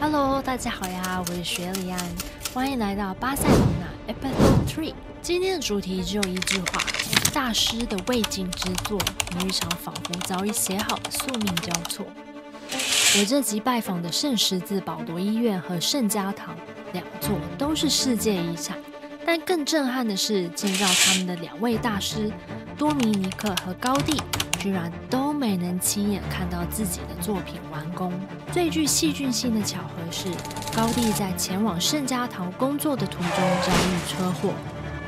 Hello， 大家好呀，我是雪里安，歡迎來到巴塞隆納 Episode 3。今天的主題只有一句話：大師的未竟之作，與一場仿佛早已寫好的宿命交錯。我這集拜訪的聖十字保羅醫院和聖家堂兩座都是世界遺產，但更震撼的是，建造他們的兩位大師多米尼克和高第，居然都沒能親眼看到自己的作品完工。最具戲劇性的巧合是，高第在前往聖家堂工作的途中遭遇車禍，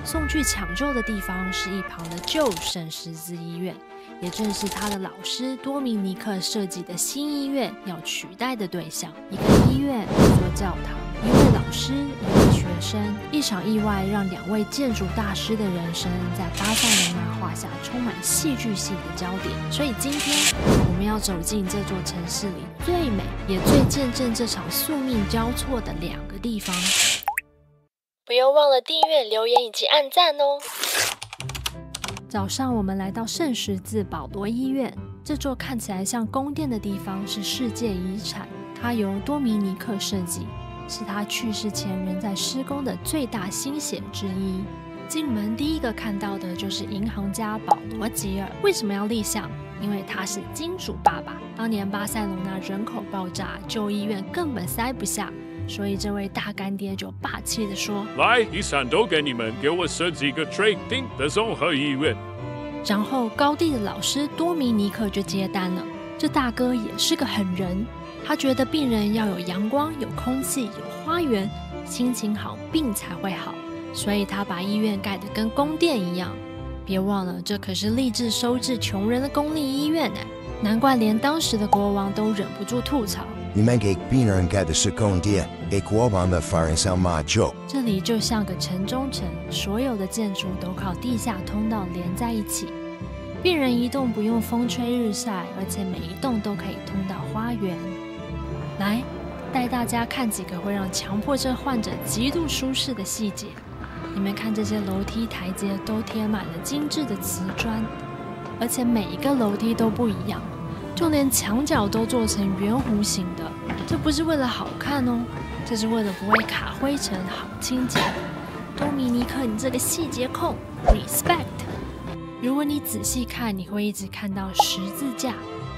送去搶救的地方是一旁的舊聖十字醫院，也正是他的老師多米尼克設計的新醫院要取代的對象。一个醫院，一座教堂，一位老師，一位學生，一場意外讓兩位建築大師的人生在巴塞隆納畫下充滿戲劇性的焦點。所以今天我們要走進這座城市裡最美也最見證這場宿命交錯的兩個地方。不要忘了訂閱、留言以及按讚哦。早上我們來到聖十字保羅醫院，這座看起來像宮殿的地方是世界遺產，它由多米尼克設計，是他去世前仍在施工的最大心血之一。進門第一個看到的就是銀行家保羅吉爾。為什麼要立像？因為他是金主爸爸。當年巴塞隆納人口爆炸，舊醫院根本塞不下，所以這位大乾爹就霸氣地說：來，遺產都給你們，給我設計一個指定的綜合醫院。然後高第的老師多米尼克就接單了。這大哥也是個狠人，他覺得病人要有陽光、有空氣、有花園，心情好，病才會好。所以他把醫院蓋得跟宮殿一樣。別忘了，這可是立志收治窮人的公立醫院呢。難怪連當時的國王都忍不住吐槽：你們給病人蓋的是宮殿，給國王的反而像馬廄。這裡就像個城中城，所有的建築都靠地下通道連在一起。病人一棟不用風吹日曬，而且每一棟都可以通到花園。來，帶大家看幾個會讓強迫症患者極度舒適的細節。你們看，這些樓梯台階都貼滿了精緻的瓷磚，而且每一個樓梯都不一樣，就連牆角都做成圓弧形的。這不是為了好看哦，這是為了不會卡灰塵，好清潔。多米尼克，你這個細節控 ，respect。如果你仔細看，你會一直看到十字架，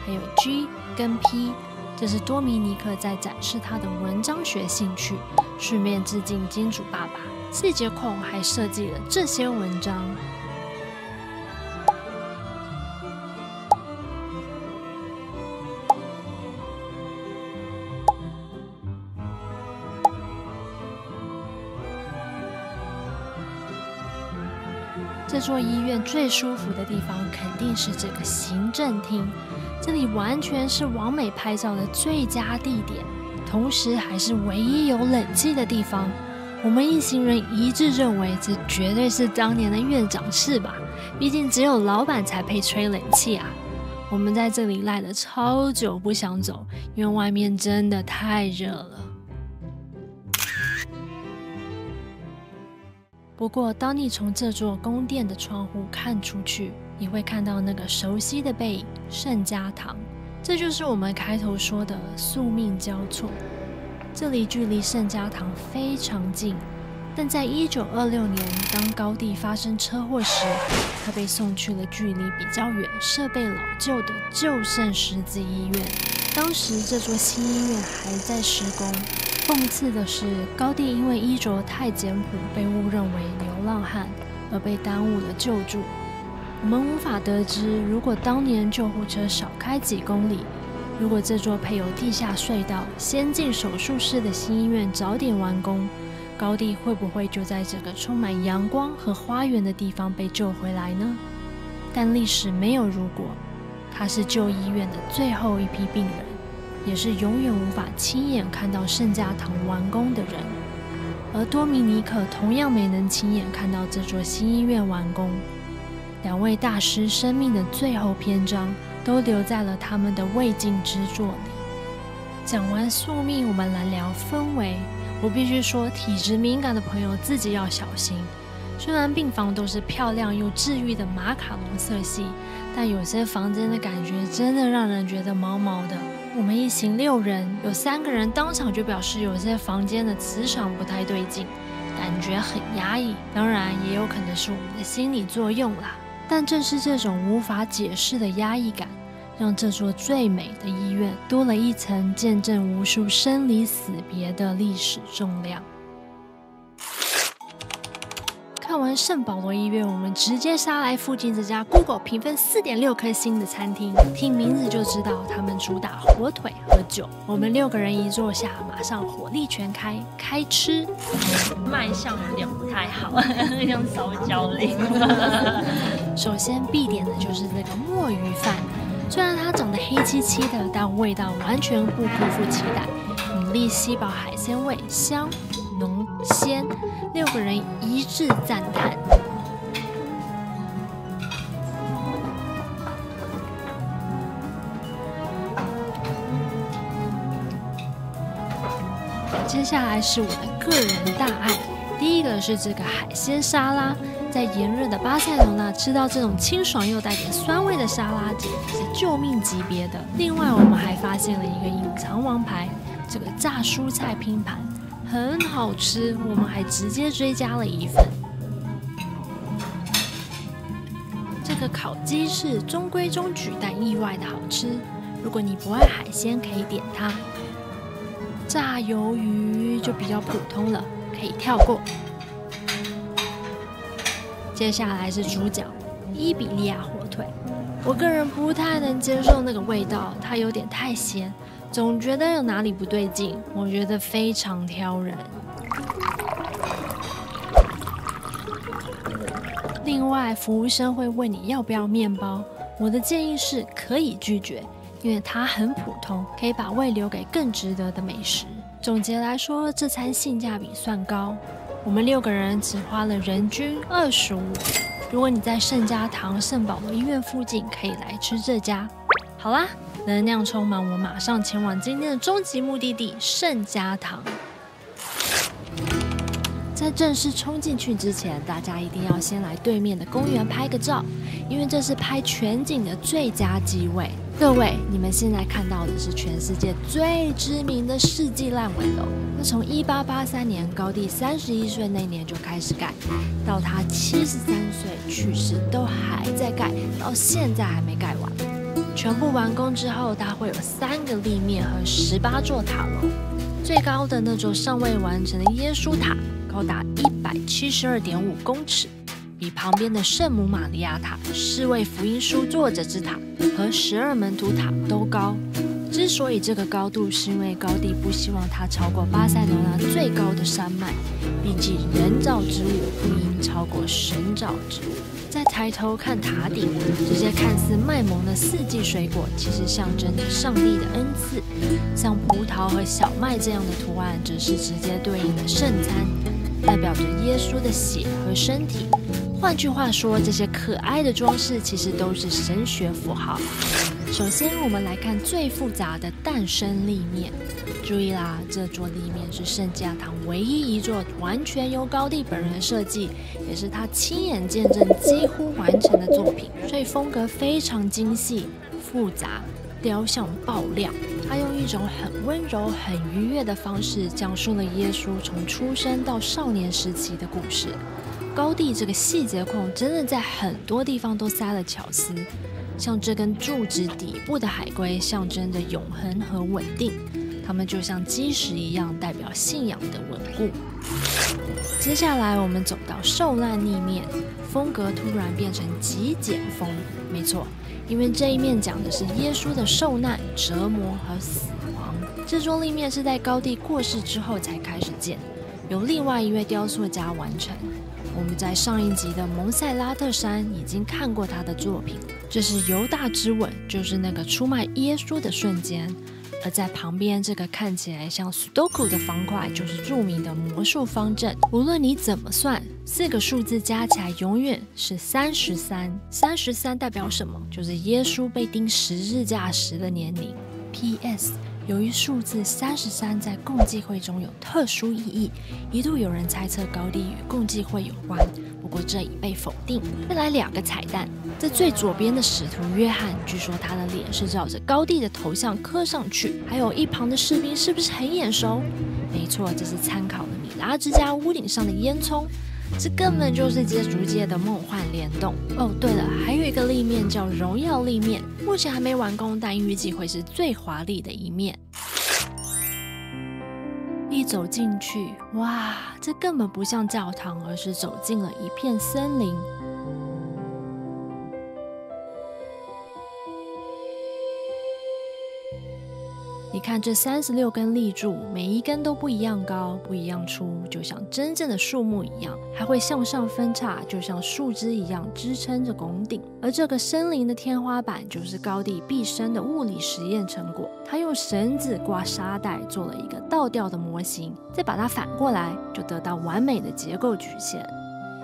還有 G 跟 P， 這是多米尼克在展示他的文章學興趣，順便致敬金主爸爸。細節控還設計了這些文章。這座醫院最舒服的地方肯定是這個行政廳，這裡完全是網美拍照的最佳地點，同時還是唯一有冷氣的地方。我們一行人一致認為，這絕對是當年的院長室吧？畢竟只有老闆才配吹冷氣啊！我們在這裡賴了超久不想走，因為外面真的太熱了。不過，當你從這座宮殿的窗戶看出去，你會看到那個熟悉的背影——聖家堂。這就是我們開頭說的宿命交錯。這裡距離聖家堂非常近，但在1926年，當高第發生車禍時，他被送去了距離比較遠、設備老舊的舊聖十字醫院。當時這座新醫院還在施工。諷刺的是，高第因為衣着太簡樸，被誤認為流浪漢，而被耽誤了救助。我們無法得知，如果當年救護車少開幾公里，如果這座配有地下隧道、先進手術室的新醫院早點完工，高第會不會就在這個充滿陽光和花園的地方被救回來呢？但歷史沒有如果，他是舊醫院的最後一批病人，也是永遠無法親眼看到聖家堂完工的人。而多米尼克同樣沒能親眼看到這座新醫院完工。兩位大師生命的最後篇章都留在了他們的未竟之作裡。講完宿命，我們來聊氛圍。我必須說，體質敏感的朋友自己要小心。雖然病房都是漂亮又治癒的馬卡龍色系，但有些房間的感覺真的讓人覺得毛毛的。我們一行6人，有3個人當場就表示有些房間的磁場不太對勁，感覺很壓抑。當然，也有可能是我們的心理作用啦。但正是這種無法解釋的壓抑感，讓這座最美的醫院多了一層見證無數生離死別的歷史重量。看完聖保羅醫院，我們直接殺來附近這家 Google 評分4.6顆星的餐廳，聽名字就知道他們主打火腿和酒。我們6個人一坐下，馬上火力全開，開吃。賣相有點不太好，像燒焦類。首先必點的就是這個墨魚飯，雖然它長得黑漆漆的，但味道完全不辜負期待，米粒吸飽海鮮味，香濃鮮，6個人一致讚嘆。接下來是我的個人大愛，第一個是這個海鮮沙拉。在炎熱的巴塞羅那吃到這種清爽又帶點酸味的沙拉，簡直是救命級別的。另外，我們還發現了一個隱藏王牌，這個炸蔬菜拼盤很好吃，我們還直接追加了1份。這個烤雞翅中規中矩，但意外的好吃。如果你不愛海鮮，可以點它。炸魷魚就比較普通了，可以跳過。接下來是主角伊比利亞火腿，我個人不太能接受那個味道，它有點太鹹，總覺得有哪裡不對勁，我覺得非常挑人。另外，服務生會問你要不要麵包，我的建議是可以拒絕，因為它很普通，可以把胃留給更值得的美食。總結來說，這餐性價比算高。我們6個人只花了人均25。如果你在聖家堂聖保羅醫院附近，可以來吃這家。好啦，能量充滿，我馬上前往今天的終極目的地聖家堂。在正式衝進去之前，大家一定要先來對面的公園拍個照，因為這是拍全景的最佳機位。各位，你們現在看到的是全世界最知名的世紀爛尾樓。那從1883年高第31歲那年就開始蓋，到他73歲去世都還在蓋，到現在還沒蓋完。全部完工之後，它會有3個立面和18座塔樓。最高的那座尚未完成的耶穌塔，高達172.5公尺，比旁邊的聖母瑪利亞塔、四位福音書作者之塔和12門徒塔都高。之所以這個高度，是因為高第不希望它超過巴塞羅那最高的山脈，畢竟人造之物不應超過神造之物。再抬頭看塔頂，這些看似賣萌的4季水果，其實象徵着上帝的恩賜。像葡萄和小麥這樣的圖案，則是直接對應的聖餐，代表着耶穌的血和身體。換句話說，這些可愛的裝飾其實都是神學符號。首先，我們來看最複雜的誕生立面。注意啦，這座立面是聖家堂唯一一座完全由高第本人設計，也是他親眼見證幾乎完成的作品，所以風格非常精細、複雜，雕像爆亮。他用一種很溫柔、很愉悅的方式，講述了耶穌從出生到少年時期的故事。高第這個細節控真的在很多地方都塞了巧思，像這根柱子底部的海龜，象徵着永恆和穩定。它們就像基石一樣，代表信仰的穩固。接下來我們走到受難立面，風格突然變成極簡風。沒錯，因為這一面講的是耶穌的受難、折磨和死亡。這座立面是在高第過世之後才開始建，由另外一位雕塑家完成。我們在上一集的蒙塞拉特山已經看過他的作品，這是猶大之吻，就是那個出賣耶穌的瞬間。而在旁邊這個看起來像 Sudoku 的方塊，就是著名的魔術方陣。無論你怎麼算，4個數字加起來永遠是33。33代表什麼？就是耶穌被釘十字架時的年齡。P.S. 由於數字33在共濟會中有特殊意義，一度有人猜測高第與共濟會有關。不過這已被否定。再來2個彩蛋，在最左邊的使徒約翰，據說他的臉是照着高蒂的頭像刻上去，還有一旁的士兵是不是很眼熟？沒錯，這是參考了米拉之家屋頂上的煙囪，這根本就是接逐界的夢幻聯動。哦，對了，還有一個立面叫榮耀立面，目前還沒完工，但預計會是最華麗的一面。一走進去，哇，這根本不像教堂，而是走進了一片森林。你看這36根立柱，每一根都不一樣高，不一樣粗，就像真正的樹木一樣，還會向上分叉，就像樹枝一樣支撐着拱頂。而這個森林的天花板，就是高蒂畢生的物理實驗成果。他用繩子掛沙袋做了一個倒吊的模型，再把它反過來，就得到完美的結構曲線。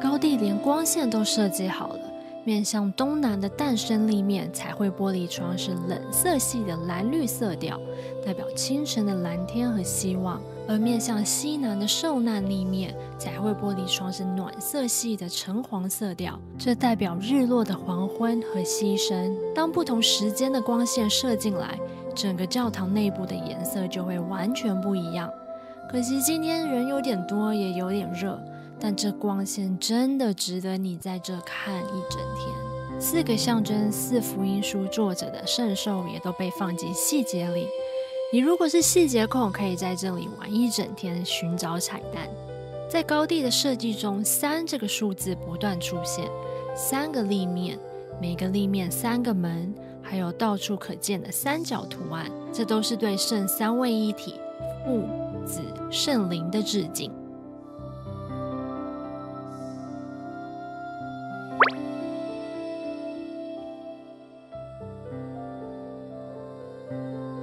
高蒂連光線都設計好了。面向東南的誕生立面彩繪玻璃窗是冷色系的藍綠色調，代表清晨的藍天和希望；而面向西南的受難立面彩繪玻璃窗是暖色系的橙黃色調，這代表日落的黃昏和犧牲。當不同時間的光線射進來，整個教堂內部的顏色就會完全不一樣。可惜今天人有點多，也有點熱。但這光線真的值得你在這看一整天。4個象徵4福音書作者的聖獸也都被放進細節裡。你如果是細節控，可以在這裡玩一整天尋找彩蛋。在高蒂的設計中，3這個數字不斷出現，3個立面，每個立面3個門，還有到處可見的三角圖案，這都是對聖三位一體父、子、聖靈的致敬。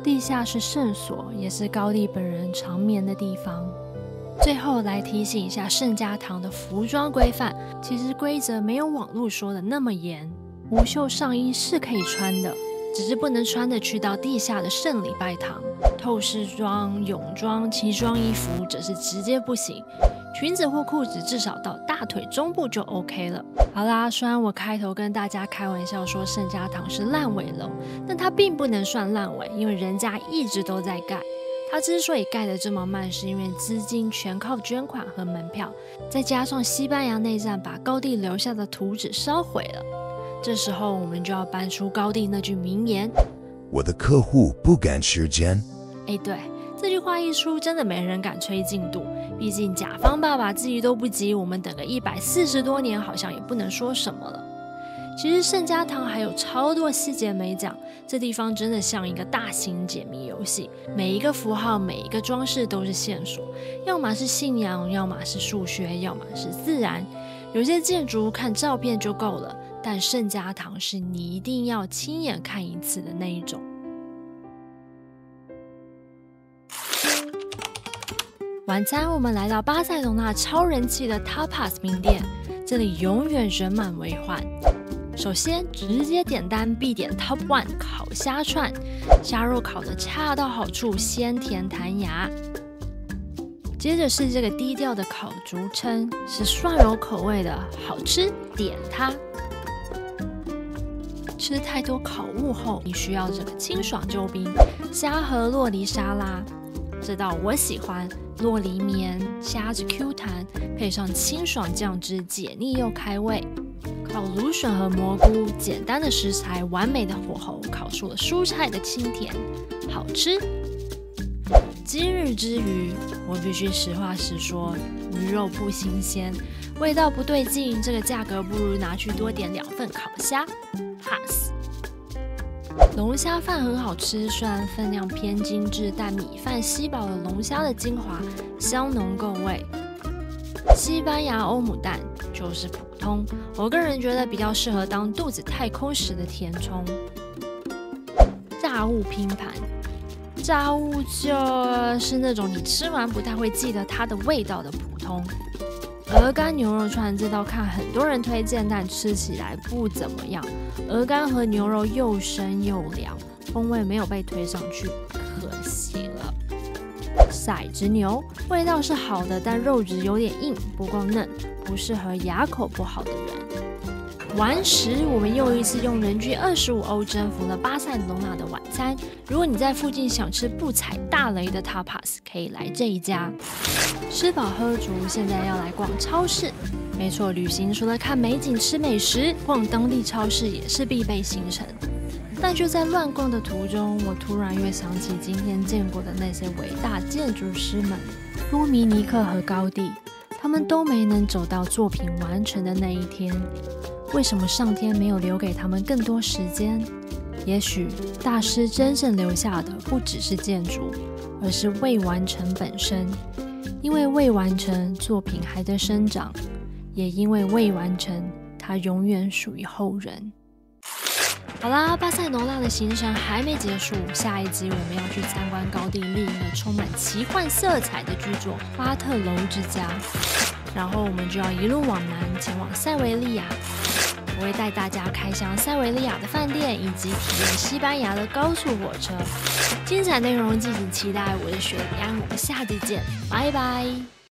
地下是聖所，也是高蒂本人長眠的地方。最後來提醒一下聖家堂的服裝規範，其實規則沒有網絡說的那麼嚴。無袖上衣是可以穿的，只是不能穿的去到地下的聖禮拜堂。透視裝、泳裝、奇裝異服則是直接不行。裙子或褲子至少到大腿中部就 OK 了。好啦，雖然我開頭跟大家開玩笑說聖家堂是爛尾樓，但它並不能算爛尾，因為人家一直都在蓋。它之所以蓋得這麼慢，是因為資金全靠捐款和門票，再加上西班牙內戰把高蒂留下的圖紙燒毀了。這時候我們就要搬出高蒂那句名言：我的客戶不趕時間。對，這句話一出，真的沒人敢催進度。畢竟甲方爸爸自己都不急，我們等個140多年，好像也不能說什麼了。其實聖家堂還有超多細節沒講，這地方真的像一個大型解謎遊戲，每一個符號、每一個裝飾都是線索，要麼是信仰，要麼是數學，要麼是自然。有些建築看照片就夠了，但聖家堂是你一定要親眼看一次的那一種。晚餐我們來到巴塞隆納超人氣的 Tapas 名店，這裡永遠人滿為患。首先直接點單必點 Top 1烤蝦串，蝦肉烤得恰到好處，鮮甜彈牙。接着是這個低調的烤竹蛏，是涮肉口味的，好吃，點它。吃太多烤物後，你需要這個清爽救兵蝦和酪梨沙拉，這道我喜歡。酪梨綿，蝦子 Q 彈，配上清爽醬汁，解膩又開胃。烤蘆筍和蘑菇，簡單的食材，完美的火候，烤出了蔬菜的清甜，好吃。今日之魚，我必須實話實說，魚肉不新鮮，味道不對勁，這個價格不如拿去多點2份烤蝦 ，pass。龍蝦飯很好吃，雖然分量偏精緻，但米飯吸飽了龍蝦的精華，香濃夠味。西班牙歐姆蛋就是普通，我個人覺得比較適合當肚子太空時的填充。炸物拼盤，炸物就是那種你吃完不太會記得它的味道的普通。鵝肝牛肉串這道看很多人推薦，但吃起來不怎麼樣。鵝肝和牛肉又生又涼，風味沒有被推上去，可惜了。薩伊之牛，味道是好的，但肉質有點硬，不夠嫩，不適合牙口不好的人。完食，我們又一次用人均25歐征服了巴塞隆納的晚餐。如果你在附近想吃不踩大雷的 tapas， 可以來這一家。吃飽喝足，現在要來逛超市。沒錯，旅行除了看美景、吃美食，逛當地超市也是必備行程。但就在亂逛的途中，我突然又想起今天見過的那些偉大建築師們——多米尼克和高第，他們都沒能走到作品完成的那一天。為什麼上天沒有留給他們更多時間？也許大師真正留下的不只是建築，而是未完成本身。因為未完成，作品還在生長；也因為未完成，它永遠屬於後人。好啦，巴塞羅那的行程還沒結束，下一集我們要去參觀高第另一個充滿奇幻色彩的巨作——巴特樓之家。然後我們就要一路往南，前往塞維利亞。我會帶大家開箱塞維利亞的飯店，以及體驗西班牙的高速火車。精彩內容敬請期待。我是雪莉安，我們下集見，拜拜。